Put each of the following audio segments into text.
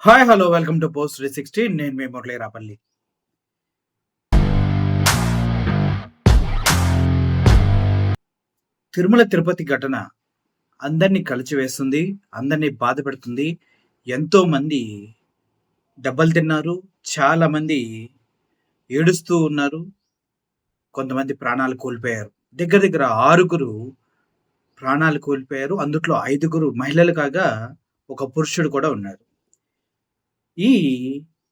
Hi hello welcome to post 360. నేను మీ మురళీ రాపల్లి. తిరుమల తిరుపతి ఘటన అందరినీ కలిచివేస్తుంది, అందరినీ బాధ పెడుతుంది. ఎంతో మంది దెబ్బలు తిన్నారు, చాలా మంది ఏడుస్తూ ఉన్నారు, కొంతమంది ప్రాణాలు కోల్పోయారు. దగ్గర దగ్గర 6గురు ప్రాణాలు కోల్పోయారు. అందుట్లో 5గురు మహిళలు కాగా ఒక పురుషుడు కూడా ఉన్నారు. ఈ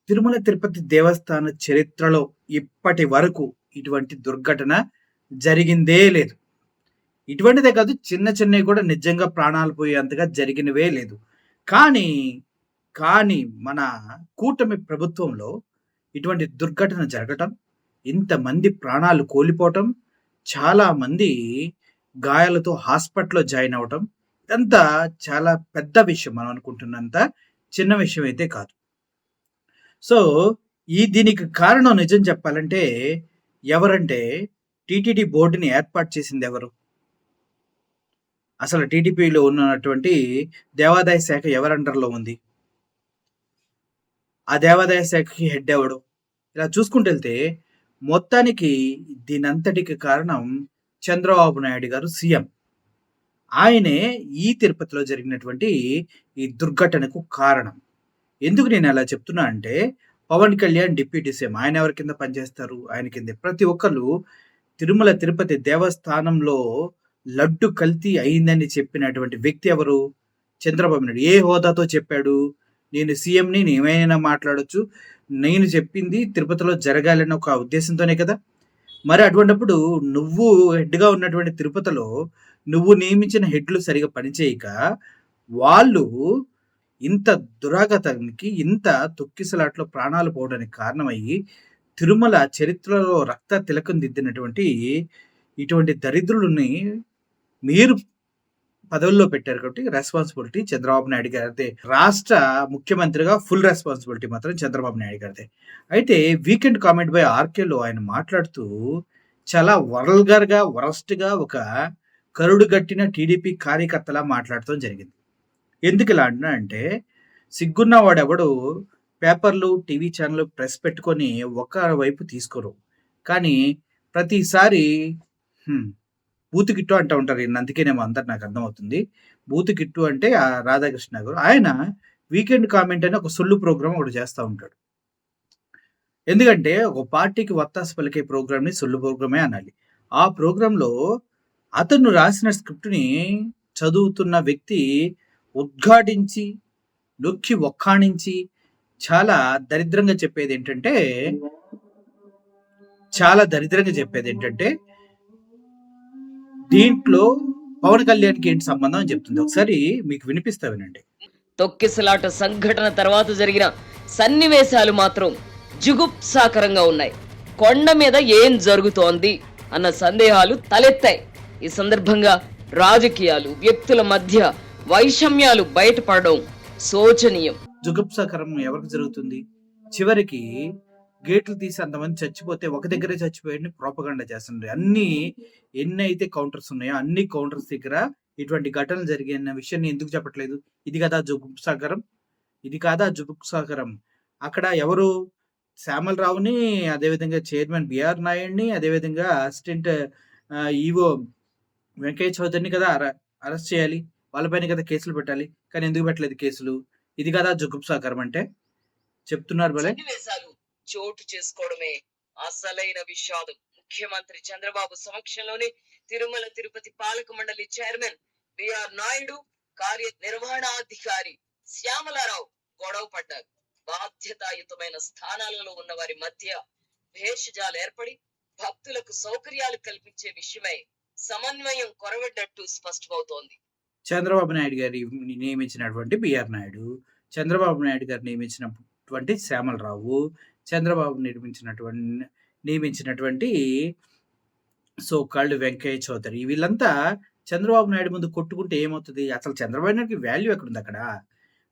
తిరుమల తిరుపతి దేవస్థాన చరిత్రలో ఇప్పటి వరకు ఇటువంటి దుర్ఘటన జరిగిందే లేదు. ఇటువంటిదే కాదు, చిన్న చిన్నవి కూడా నిజంగా ప్రాణాలు పోయేంతగా జరిగినవే లేదు. కానీ, కానీ మన కూటమి ప్రభుత్వంలో ఇటువంటి దుర్ఘటన జరగటం, ఇంతమంది ప్రాణాలు కోల్పోవటం, చాలామంది గాయాలతో హాస్పిటల్‌లో జాయిన్ అవ్వటం, ఇదంతా చాలా పెద్ద విషయం. మనం అనుకుంటున్నంత చిన్న విషయం అయితే కాదు. సో, దీనికి కారణం నిజం చెప్పాలంటే ఎవరంటే టీటీడీ బోర్డుని ఏర్పాటు చేసిందెవరు? అసలు టీడీపీలో ఉన్నటువంటి దేవాదాయ శాఖ ఎవరి అండర్‌లో ఉంది? ఆ దేవాదాయ శాఖకి హెడ్ ఎవడు? ఇలా చూసుకుంటెళ్తే మొత్తానికి దీనంతటికి కారణం చంద్రబాబు నాయుడు గారు సీఎం. ఆయనే ఈ తిరుపతిలో జరిగినటువంటి ఈ దుర్ఘటనకు కారణం. ఎందుకు నేను అలా చెప్తున్నా అంటే, పవన్ కళ్యాణ్ డిప్యూటీ సీఎం. ఆయన ఎవరి కింద పనిచేస్తారు? ఆయన కిందే. ప్రతి ఒక్కళ్ళు తిరుమల తిరుపతి దేవస్థానంలో లడ్డు కల్తీ అయిందని చెప్పినటువంటి వ్యక్తి ఎవరు? చంద్రబాబు నాయుడు. ఏ హోదాతో చెప్పాడు? నేను సీఎంని, నేనేమైనా మాట్లాడొచ్చు. నేను చెప్పింది తిరుపతిలో జరగాలన్న ఒక ఉద్దేశంతోనే కదా! మరి అటువంటప్పుడు నువ్వు హెడ్‌గా ఉన్నటువంటి తిరుపతిలో నువ్వు నియమించిన హెడ్‌లు సరిగ్గా పనిచేయక, వాళ్ళు ఇంత దురాఘాతానికి, ఇంత తొక్కిసలాటలో ప్రాణాలు పోవడానికి కారణమయ్యి, తిరుమల చరిత్రలో రక్త తిలకం దిద్దినటువంటి ఇటువంటి దరిద్రులని మీరు పదవుల్లో పెట్టారు కాబట్టి రెస్పాన్సిబిలిటీ చంద్రబాబు నాయుడు గారిదే. రాష్ట్ర ముఖ్యమంత్రిగా ఫుల్ రెస్పాన్సిబిలిటీ మాత్రం చంద్రబాబు నాయుడు గారిదే. అయితే వీకెండ్ కామెంట్ బై ఆర్కేలో ఆయన మాట్లాడుతూ చాలా వరల్గర్‌గా, వరస్ట్‌గా ఒక కరుడు గట్టిన టీడీపీ కార్యకర్తలా మాట్లాడటం జరిగింది. ఎందుకిలా అంటున్నానంటే, సిగ్గున్న వాడెవడు పేపర్లు, టీవీ ఛానెల్, ప్రెస్ పెట్టుకొని ఒక వైపు తీసుకోరు. కానీ ప్రతిసారి హ్మ్. బూతు గిట్టు అంటా ఉంటారు. ఈయన్ని అందుకేనేమో అందరు నాకర్థమవుతుంది. బూతు గిట్టు అంటే రాధాకృష్ణ గారు. ఆయన వీకెండ్ కామెంట్ అని ఒక సొల్లు ప్రోగ్రామ్ ఒకటి చేస్తా ఉంటాడు. ఎందుకంటే ఒక పార్టీకి వత్తాసు పలికే ప్రోగ్రామ్‌ని సొల్లు ప్రోగ్రామే అనాలి. ఆ ప్రోగ్రామ్‌లో అతను రాసిన స్క్రిప్ట్‌ని చదువుతున్న వ్యక్తి ఉద్ఘాటించి, నొక్కి వక్కాణించి చాలా దరిద్రంగా చెప్పేదేంటంటే, దీంట్లో పవన్ కళ్యాణ్‌కి ఏంటి సంబంధం అని చెప్తుంది. ఒకసారి మీకు వినిపిస్తా వినండి. తొక్కిసలాట సంఘటన తర్వాత జరిగిన సన్నివేశాలు మాత్రం జుగుప్సాకరంగా ఉన్నాయి. కొండ మీద ఏం జరుగుతోంది అన్న సందేహాలు తలెత్తాయి. ఈ సందర్భంగా రాజకీయాలు, వ్యక్తుల మధ్య వైషమ్యాలు బయటపడడం శోచనీయం. జుగుప్సాకరం ఎవరికి జరుగుతుంది? చివరికి గేట్లు తీసి అంతమంది చచ్చిపోతే ఒక దగ్గరే చచ్చిపోయాడని ప్రోపగండా చేస్తుండ్రు. ఎన్నైతే కౌంటర్స్ ఉన్నాయో అన్ని కౌంటర్స్ దగ్గర ఇటువంటి ఘటనలు జరిగాయన్న విషయాన్ని ఎందుకు చెప్పట్లేదు? ఇది కదా జుగుప్సాకరం. ఇది కాదా జుగుప్సాకరం. అక్కడ ఎవరు శ్యామలరావుని, అదేవిధంగా చైర్మన్ బిఆర్ నాయుడిని, అదేవిధంగా అసిస్టెంట్ ఈవో వెంకయ్య చౌదరిని కదా అరెస్ట్ చేయాలి. వాళ్ళపైన కదా కేసులు పెట్టాలి. కానీ ఎందుకు పెట్టలేదు కేసులు? ఇది కదా జుగుప్సాకరం అంటే. చెప్తున్నారు భలే. సన్నివేశాలు చోటు చేసుకోవడమే అసలైన విషాదం. ముఖ్యమంత్రి చంద్రబాబు సమక్షంలోనే తిరుమల తిరుపతి పాలక మండలి చైర్మన్ బిఆర్ నాయుడు, కార్యనిర్వహణాధికారి శ్యామలారావు గొడవ పడ్డారు. బాధ్యతాయుతమైన స్థానాలలో ఉన్న వారి మధ్య భేషజాలు ఏర్పడి భక్తులకు సౌకర్యాలు కల్పించే విషయమై సమన్వయం కొరవడ్డట్టు స్పష్టమవుతోంది. చంద్రబాబు నాయుడు గారి నియమించినటువంటి బిఆర్ నాయుడు, చంద్రబాబు నాయుడు గారు నియమించినటువంటి శ్యామలరావు, చంద్రబాబు నియమించినటువంటి సో కాల్డ్ వెంకయ్య చౌదరి, వీళ్ళంతా చంద్రబాబు నాయుడు ముందు కొట్టుకుంటే ఏమవుతుంది? అసలు చంద్రబాబు నాయుడుకి వాల్యూ ఎక్కడుంది అక్కడ?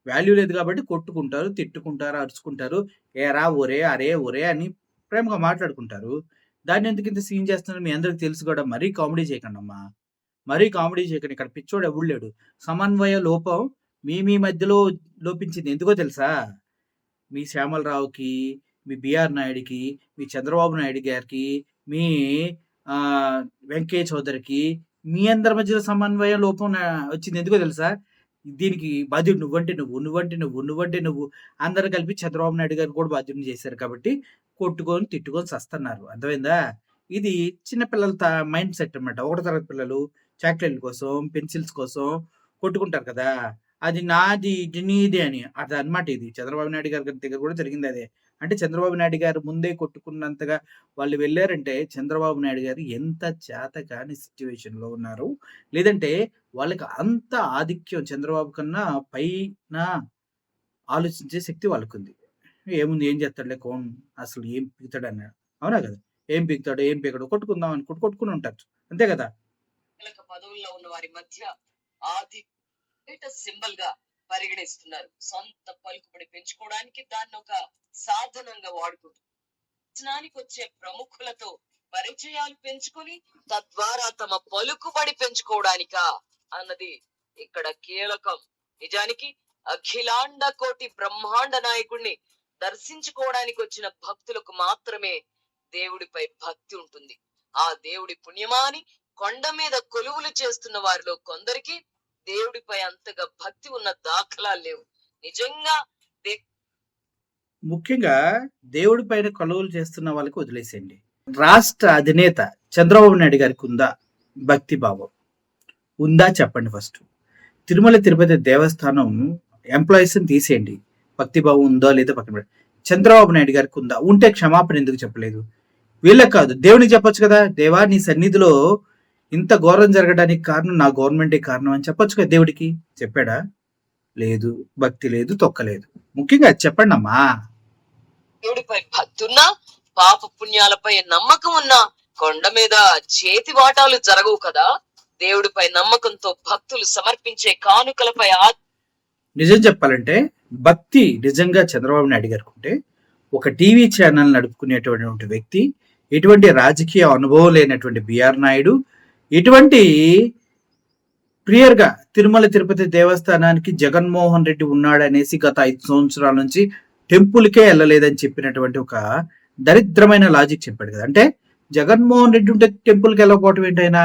వాల్యూ లేదు కాబట్టి కొట్టుకుంటారు, తిట్టుకుంటారు, అరుచుకుంటారు. ఏరా, ఒరే, అరే, ఒరే అని ప్రేమగా మాట్లాడుకుంటారు. దాన్ని ఎందుకు ఇంత సీన్ చేస్తున్నారు మీ అందరికి తెలుసు కూడా. మరీ కామెడీ చేయకండమ్మా. మరీ కామెడీ చేయకండి. ఇక్కడ పిచ్చోడు ఎవడు లేడు. సమన్వయ లోపం మీ మధ్యలో లోపించింది. ఎందుకో తెలుసా? మీ శ్యామలరావుకి, మీ బిఆర్ నాయుడికి, మీ చంద్రబాబు నాయుడు గారికి, మీ వెంకయ్య చౌదరికి, మీ అందరి మధ్యలో సమన్వయ లోపం వచ్చింది. ఎందుకో తెలుసా? దీనికి బాధ్యుడు నువ్వంటే నువ్వు, నువ్వంటే నువ్వు, నువ్వంటే నువ్వు అందరూ కలిపి చంద్రబాబు నాయుడు గారిని కూడా బాధ్యుడిని చేశారు కాబట్టి కొట్టుకొని, తిట్టుకొని సస్తన్నారు. అర్థమైందా? ఇది చిన్న పిల్లల మైండ్ సెట్ అన్నమాట. ఒకటో తరగతి పిల్లలు చాక్లెట్‌ల కోసం, పెన్సిల్స్ కోసం కొట్టుకుంటారు కదా! అది నాది, ఇది నీది అని. అదనమాట ఇది. చంద్రబాబు నాయుడు గారి దగ్గర కూడా జరిగిందదే. అంటే చంద్రబాబు నాయుడు గారు ముందే కొట్టుకున్నంతగా వాళ్ళు వెళ్లారంటే, చంద్రబాబు నాయుడు గారు ఎంత చేతకాని సిట్యుయేషన్‌లో ఉన్నారు. లేదంటే వాళ్ళకి అంత ఆధిక్యం చంద్రబాబు కన్నా పైన ఆలోచించే శక్తి వాళ్ళకుంది. ఏముంది ఏం చేస్తాడులే అసలు ఏం పీకుతాడన్నాడు. అవునా కదా! ఏం పీకుతాడో, ఏం పీకడో కొట్టుకుందాం అనుకుంటూ కొట్టుకొని ఉంటారు. అంతే కదా! కీలక పదవుల్లో ఉన్న వారి మధ్య ఆది సింబల్ గా పరిగణిస్తున్నారు. సొంత పలుకుబడి పెంచుకోవడానికి దాన్ని ఒక సాధనంగా వాడుకుంటున్నారు. దర్శనానికి వచ్చే ప్రముఖులతో పరిచయాలు పెంచుకొని తద్వారా తమ పలుకుబడి పెంచుకోవడానికా అన్నది ఇక్కడ కీలకం. నిజానికి అఖిలాండ కోటి బ్రహ్మాండ నాయకుడిని దర్శించుకోవడానికి వచ్చిన భక్తులకు మాత్రమే దేవుడిపై భక్తి ఉంటుంది. ఆ దేవుడి పుణ్యమాని కొండ మీద కొలువులు చేస్తున్న వారిలో కొందరికి దేవుడిపై అంతగా భక్తి ఉన్న దాఖలాలు లేవు. నిజంగా ముఖ్యంగా దేవుడి పైన కొలువులు చేస్తున్న వాళ్ళకి వదిలేసేయండి. రాష్ట్ర అధినేత చంద్రబాబు నాయుడు గారికి ఉందా భక్తి భావం? ఉందా చెప్పండి ఫస్ట్. తిరుమల తిరుపతి దేవస్థానం ఎంప్లాయీస్ని తీసేయండి, భక్తి భావం ఉందో లేదో పక్కన పెట్టి. చంద్రబాబు నాయుడు గారికి ఉందా? ఉంటే క్షమాపణ ఎందుకు చెప్పలేదు? వీళ్ళకి కాదు, దేవునికి చెప్పొచ్చు కదా. దేవా నీ సన్నిధిలో ఇంత ఘోరం జరగడానికి కారణం నా గవర్నమెంటే కారణం అని చెప్పొచ్చు కదా. దేవుడికి చెప్పాడా? లేదు. భక్తి లేదు, తొక్కలేదు. ముఖ్యంగా అది చెప్పండి అమ్మా. దేవుడిపై భక్తి ఉన్నా, పాప పుణ్యాలపై నమ్మకం ఉన్నా కొండ మీద చేతి వాటాలు జరగవు కదా. దేవుడిపై నమ్మకంతో భక్తులు సమర్పించే కానుకలపై నిజం చెప్పాలంటే భక్తి నిజంగా చంద్రబాబు నాయుడు గారికి ఉంటే ఒక టీవీ ఛానల్ నడుపుకునేటువంటి వ్యక్తి, ఎటువంటి రాజకీయ అనుభవం లేనటువంటి బిఆర్ నాయుడు, ఎటువంటి క్లియర్గా తిరుమల తిరుపతి దేవస్థానానికి జగన్మోహన్ రెడ్డి ఉన్నాడనేసి గత 5 సంవత్సరాల నుంచి టెంపుల్కే వెళ్ళలేదని చెప్పినటువంటి ఒక దరిద్రమైన లాజిక్ చెప్పాడు కదా. అంటే జగన్మోహన్ రెడ్డి ఉంటే టెంపుల్కి వెళ్ళకపోవటం ఏంటైనా?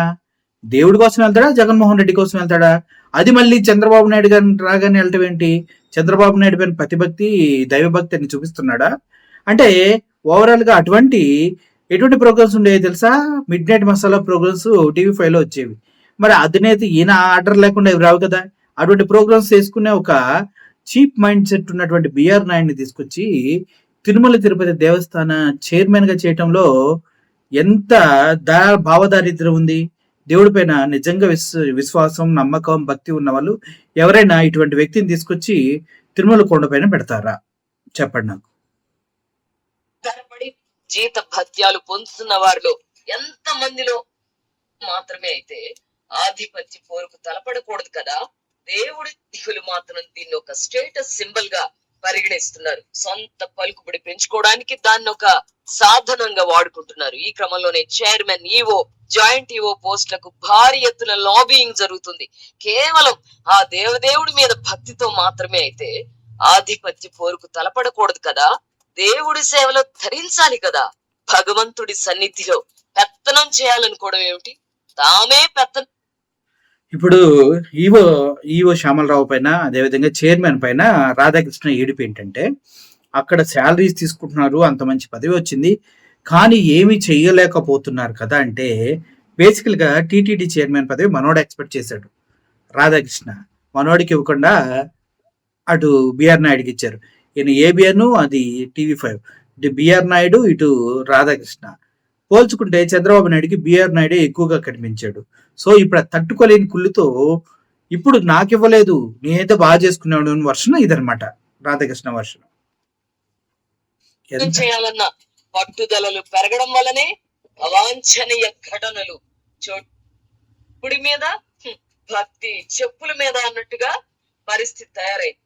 దేవుడి కోసం వెళ్తాడా, జగన్మోహన్ రెడ్డి కోసం వెళ్తాడా? అది మళ్ళీ చంద్రబాబు నాయుడు గారిని రాగానే వెళ్ళటం ఏంటి? చంద్రబాబు నాయుడు పైన ప్రతిభక్తి, దైవభక్తి అని చూపిస్తున్నాడా? అంటే ఓవరాల్ గా ఎటువంటి ప్రోగ్రామ్స్ ఉండేవి తెలుసా? మిడ్ నైట్ మసాలా ప్రోగ్రామ్స్ టీవీ5లో వచ్చేవి. మరి అధినేత ఈయన ఆర్డర్ లేకుండా ఇవి రావు కదా. అటువంటి ప్రోగ్రామ్స్ చేసుకునే ఒక చీప్ మైండ్ సెట్ ఉన్నటువంటి బిఆర్ నాయుడిని తీసుకొచ్చి తిరుమల తిరుపతి దేవస్థాన చైర్మన్ గా చేయటంలో ఎంత భావదారిద్ర్యం ఉంది. దేవుడి పైన నిజంగా విశ్వాసం, నమ్మకం, భక్తి ఉన్న వాళ్ళు ఎవరైనా ఇటువంటి వ్యక్తిని తీసుకొచ్చి తిరుమల కొండ పైన పెడతారా? చెప్పండి నాకు. జీత భత్యాలు పొందుతున్న వారిలో ఎంత మందిలో మాత్రమే అయితే ఆధిపత్య పోరుకు తలపడకూడదు కదా. దేవుడి దిగులు మాత్రం దీన్ని ఒక స్టేటస్ సింబల్ గా పరిగణిస్తున్నారు. సొంత పలుకుబడి పెంచుకోవడానికి దాన్ని ఒక సాధనంగా వాడుకుంటున్నారు. ఈ క్రమంలోనే చైర్మన్, ఈవో, జాయింట్ ఈవో పోస్టులకు భారీ ఎత్తున లాబియింగ్ జరుగుతుంది. కేవలం ఆ దేవదేవుడి మీద భక్తితో మాత్రమే అయితే ఆధిపత్య పోరుకు తలపడకూడదు కదా. దేవుడి సేవలో ధరించాలి కదా. భగవంతుడి సన్నిధిలో పెత్తనం చేయాలనుకోవడం ఏమిటి? తామే పెత్తనం. ఇప్పుడు ఈవో శ్యామలరావు పైన, అదేవిధంగా చైర్మన్ పైన రాధాకృష్ణ ఏడుపు ఏంటంటే, అక్కడ శాలరీస్ తీసుకుంటున్నారు, అంత మంచి పదవి వచ్చింది, కానీ ఏమీ చెయ్యలేకపోతున్నారు కదా. అంటే బేసికల్ గా టీటీడీ చైర్మన్ పదవి మనోడు ఎక్స్పెక్ట్ చేశాడు. రాధాకృష్ణ మనోడికి ఇవ్వకుండా అటు బిఆర్ నాయుడికి ఇచ్చారు. ఈయన ఏబిఎన్, అది టీవీ5. ఇటు బిఆర్ నాయుడు, ఇటు రాధాకృష్ణ. పోల్చుకుంటే చంద్రబాబు నాయుడికి బిఆర్ నాయుడే ఎక్కువగా కనిపించాడు. సో ఇప్పుడు తట్టుకోలేని కుళ్ళుతో ఇప్పుడు నాకు ఇవ్వలేదు, నేనైతే బాగా చేసుకున్నాడు వర్షన్ ఇదనమాట రాధాకృష్ణ వర్షన్. చేయాలన్న పట్టుదలలు పెరగడం వల్లనే అవాంఛనీయ ఘటనలు చోటు మీద భక్తి చెప్పుల మీద అన్నట్టుగా పరిస్థితి తయారైంది.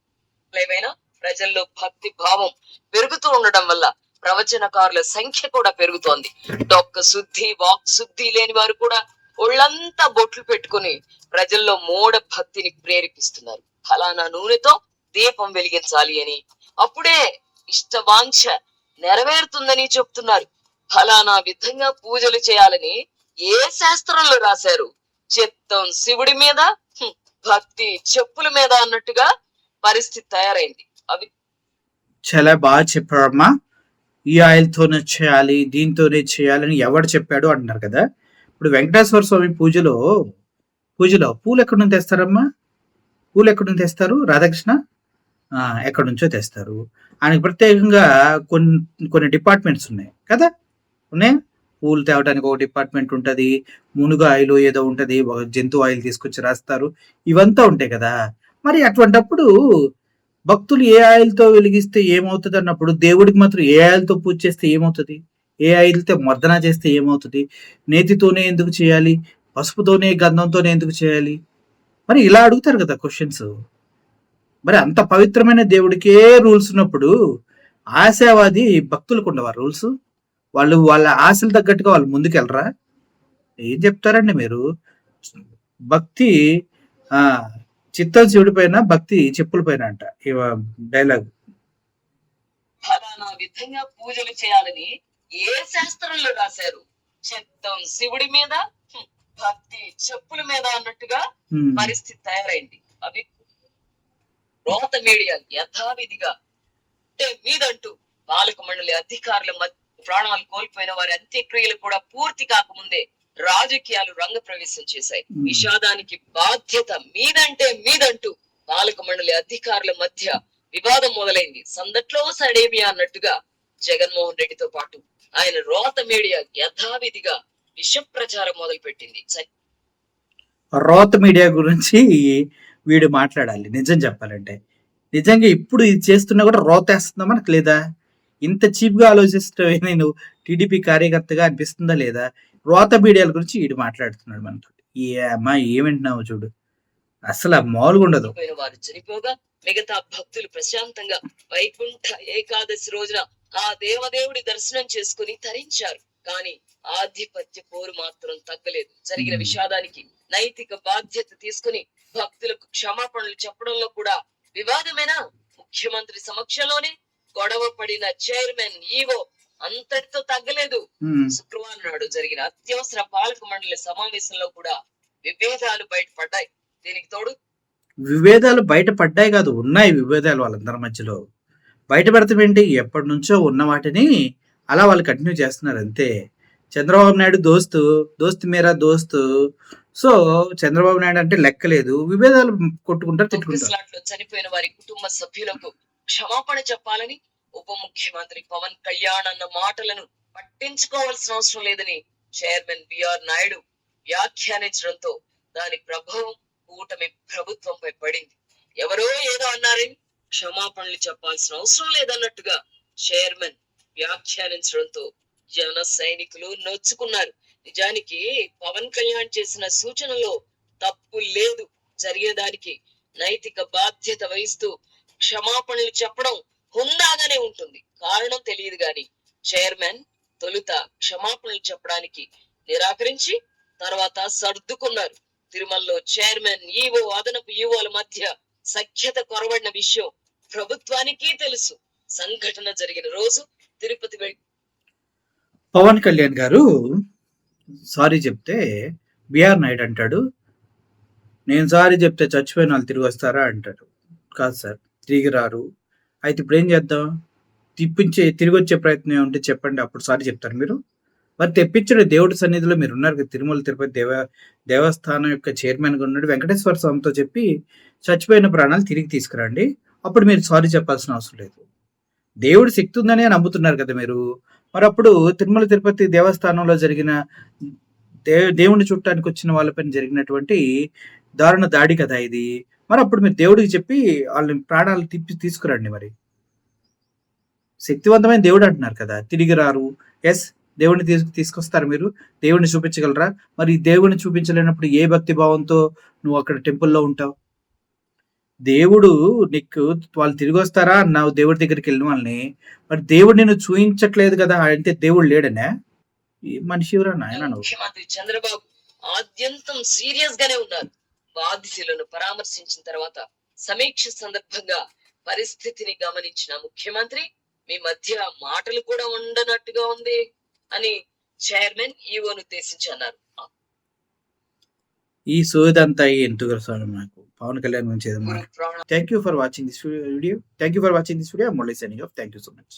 ఏమైనా ప్రజల్లో భక్తి భావం పెరుగుతూ ఉండడం వల్ల ప్రవచనకారుల సంఖ్య కూడా పెరుగుతోంది. డొక్క శుద్ధి, వాక్ శుద్ధి లేని వారు కూడా ఒళ్ళంతా బొట్లు పెట్టుకుని ప్రజల్లో మూఢ భక్తిని ప్రేరేపిస్తున్నారు. ఫలానా నూనెతో దీపం వెలిగించాలి అని, అప్పుడే ఇష్టవాంఛ నెరవేరుతుందని చెప్తున్నారు. ఫలానా విధంగా పూజలు చేయాలని ఏ శాస్త్రంలో రాశారు? చిత్తం శివుడి మీద, భక్తి చెప్పుల మీద అన్నట్టుగా పరిస్థితి తయారైంది. అవి చాలా బాగా చెప్పారమ్మా. ఈ ఆయిల్‌తోనే చేయాలి, దీంతోనే చేయాలని ఎవడు చెప్పాడు అంటున్నారు కదా! ఇప్పుడు వెంకటేశ్వర స్వామి పూజలో పూలెక్కడి నుంచి తెస్తారమ్మా? పూలెక్కడి నుంచి తెస్తారు? రాధాకృష్ణ? ఎక్కడి నుంచో తెస్తారు. ఆయనకి ప్రత్యేకంగా కొన్ని డిపార్ట్‌మెంట్స్ ఉన్నాయి కదా! ఉన్నాయా? పూలు తేవడానికి ఒక డిపార్ట్‌మెంట్ ఉంటది. మునుగు ఆయిల్ ఏదో ఉంటది. ఒక జంతు ఆయిల్ తీసుకొచ్చి రాస్తారు. ఇవంతా ఉంటాయి కదా! మరి అటువంటప్పుడు భక్తులు ఏ ఆయిల్‌తో వెలిగిస్తే ఏమవుతదన్నప్పుడు, దేవుడికి మాత్రం ఏ ఆయిల్‌తో పూజ చేస్తే ఏమవుతది? ఏ ఆయిల్‌తో మర్దన చేస్తే ఏమవుతది? నేతితోనే ఎందుకు చేయాలి? పసుపుతోనే, గంధంతోనే ఎందుకు చేయాలి? మరి ఇలా అడుగుతారు కదా క్వెషన్స్. మరి అంత పవిత్రమైన దేవుడికే రూల్స్ ఉన్నప్పుడు, ఆశావాది భక్తులకు ఉండవా రూల్స్? వాళ్ళు వాళ్ళ ఆశలు తగ్గట్టుగా వాళ్ళు ముందుకెళ్ళరా? ఏం చెప్తారండి మీరు? భక్తి ఆ చిత్తం శివుడి పైన, భక్తి చెప్పుల పైన అంట. డైలాగ్. ఫలానా విధంగా పూజలు చేయాలని ఏ శాస్త్రంలో రాశారు? చిత్తం శివుడి మీద, భక్తి చెప్పుల మీద అన్నట్టుగా పరిస్థితి తయారైంది. అవి రోత మీడియా యథావిధిగా అంటే మీదంటూ పాలక మండలి అధికారుల మధ్య ప్రాణాలు కోల్పోయిన వారి అంత్యక్రియలు కూడా పూర్తి కాకముందే రాజకీయాలు రంగ ప్రవేశం చేశాయి. విషాదానికి బాధ్యత మీదంటూ పాలక మండలి అధికారుల మధ్య వివాదం మొదలైంది. సందట్లో సడేమియా అన్నట్టుగా జగన్మోహన్ రెడ్డితో పాటు ఆయన రోత మీడియా యథావిధిగా విష ప్రచారం మొదలు పెట్టింది. రోత మీడియా గురించి వీడు మాట్లాడాలి. నిజం చెప్పాలంటే నిజంగా ఇప్పుడు ఇది చేస్తున్నా కూడా రోతేస్తుందా మనకు లేదా? ఇంత చీప్గా ఆలోచిస్తే నేను టీడీపీ కార్యకర్తగా అనిపిస్తుందా లేదా? రోత మీడియాల గురించి వీడు మాట్లాడుతున్నాడు మనతో. అమ్మా ఏమింటున్నావు చూడు, అసలు మామూలుగా ఉండదు. వారు చనిపోగా మిగతా భక్తులు ప్రశాంతంగా వైకుంఠ ఏకాదశి రోజున ఆ దేవదేవుడి దర్శనం చేసుకుని తరించారు. కానీ ఆధిపత్య పోరు మాత్రం తగ్గలేదు. జరిగిన విషాదానికి నైతిక బాధ్యత తీసుకుని భక్తులకు క్షమాపణలు చెప్పడంలో కూడా వివాదమేనా? ముఖ్యమంత్రి సమక్షంలోనే గొడవ పడిన చైర్మన్ ఈవో అంతటితో తగ్గలేదు. శుక్రవారం నాడు జరిగిన అత్యవసర పాలక మండలి సమావేశంలో కూడా విభేదాలు బయటపడ్డాయి. దీనికి తోడు విభేదాలు బయటపడ్డాయి కాదు, ఉన్నాయి విభేదాలు వాళ్ళందరి మధ్యలో. బయటపడతామేంటి? ఎప్పటి నుంచో ఉన్న వాటిని అలా వాళ్ళు కంటిన్యూ చేస్తున్నారు అంతే. చంద్రబాబు నాయుడు దోస్తు మేరా దోస్తు. సో చంద్రబాబు నాయుడు అంటే లెక్కలేదు, విభేదాలు కొట్టుకుంటారు, తిట్టుకుంటారు. చనిపోయిన వారి కుటుంబ సభ్యులకు క్షమాపణ చెప్పాలని ఉప ముఖ్యమంత్రి పవన్ కళ్యాణ్ అన్న మాటలను పట్టించుకోవాల్సిన అవసరం లేదని చైర్మన్ బిఆర్ నాయుడు వ్యాఖ్యానించడంతో దాని ప్రభావం కూటమి ప్రభుత్వంపై పడింది. ఎవరో ఏదో అన్నారని క్షమాపణలు చెప్పాల్సిన అవసరం లేదన్నట్టుగా చైర్మన్ వ్యాఖ్యానించడంతో జన సైనికులు నొచ్చుకున్నారు. నిజానికి పవన్ కళ్యాణ్ చేసిన సూచనలో తప్పు లేదు. జరిగేదానికి నైతిక బాధ్యత వహిస్తూ క్షమాపణలు చెప్పడం హుందాగానే ఉంటుంది. కారణం తెలియదు గాని చైర్మన్ తొలుత క్షమాపణలు చెప్పడానికి నిరాకరించి తర్వాత సర్దుకున్నారు. తిరుమలలో చైర్మన్ ఈవో అదనపు ఈవోల మధ్య సఖ్యత కొరవడిన విషయం ప్రభుత్వానికి తెలుసు. సంఘటన జరిగిన రోజు తిరుపతి పవన్ కళ్యాణ్ గారు సారీ చెప్తే బిఆర్ నాయుడు అంటాడు, నేను సారీ చెప్తే చచ్చిపోయిన వాళ్ళు తిరిగి వస్తారా అంటాడు. కాదు సార్, తిరిగి రారు. అయితే ఇప్పుడు ఏం చేద్దాం? తిరిగి వచ్చే ప్రయత్నం ఉంటే చెప్పండి, అప్పుడు సారీ చెప్తారు మీరు. మరి తెప్పించడం దేవుడి సన్నిధిలో మీరు ఉన్నారు కదా, తిరుమల తిరుపతి దేవస్థానం యొక్క చైర్మన్గా ఉన్నాడు వెంకటేశ్వర స్వామితో చెప్పి చచ్చిపోయిన ప్రాణాలు తిరిగి తీసుకురండి, అప్పుడు మీరు సారీ చెప్పాల్సిన అవసరం లేదు. దేవుడి శక్తి ఉందని నమ్ముతున్నారు కదా మీరు. మరి అప్పుడు తిరుమల తిరుపతి దేవస్థానంలో జరిగిన దేవుడిని చుట్టానికి వచ్చిన వాళ్ళపైన జరిగినటువంటి దారుణ దాడి కదా ఇది. మరి అప్పుడు మీరు దేవుడికి చెప్పి వాళ్ళని ప్రాణాలు తీసుకురండి. మరి శక్తివంతమైన దేవుడు అంటున్నారు కదా, తిరిగి రారు. ఎస్, దేవుడిని తీసుకొస్తారు మీరు, దేవుడిని చూపించగలరా? మరి దేవుడిని చూపించలేనప్పుడు ఏ భక్తి భావంతో నువ్వు అక్కడ టెంపుల్లో ఉంటావు? దేవుడు నీకు వాళ్ళు తిరిగి వస్తారా అన్నావు దేవుడి దగ్గరికి వెళ్ళిన వాళ్ళని, మరి దేవుడు నేను చూపించట్లేదు కదా అంటే దేవుడు లేడనే మనిషి ఎవరా నాయన? ముఖ్యమంత్రి చంద్రబాబు ఆద్యంతం సీరియస్ గానే ఉన్నారు. బాధితులను పరామర్శించిన తర్వాత సమీక్ష సందర్భంగా పరిస్థితిని గమనించిన ముఖ్యమంత్రి మీ మధ్య మాటలు కూడా ఉండనట్టుగా ఉంది అని చైర్మన్ ఈవోను ఉద్దేశించి అన్నారు. ఈ సోదంతా ఎందుకు అసలు నాకు పవన్ కళ్యాణ్ గురించి ఏదో గురు మాట. ప్రాణ thank you for watching this video. Thank you for watching this video. I'm only signing off. Thank you so much.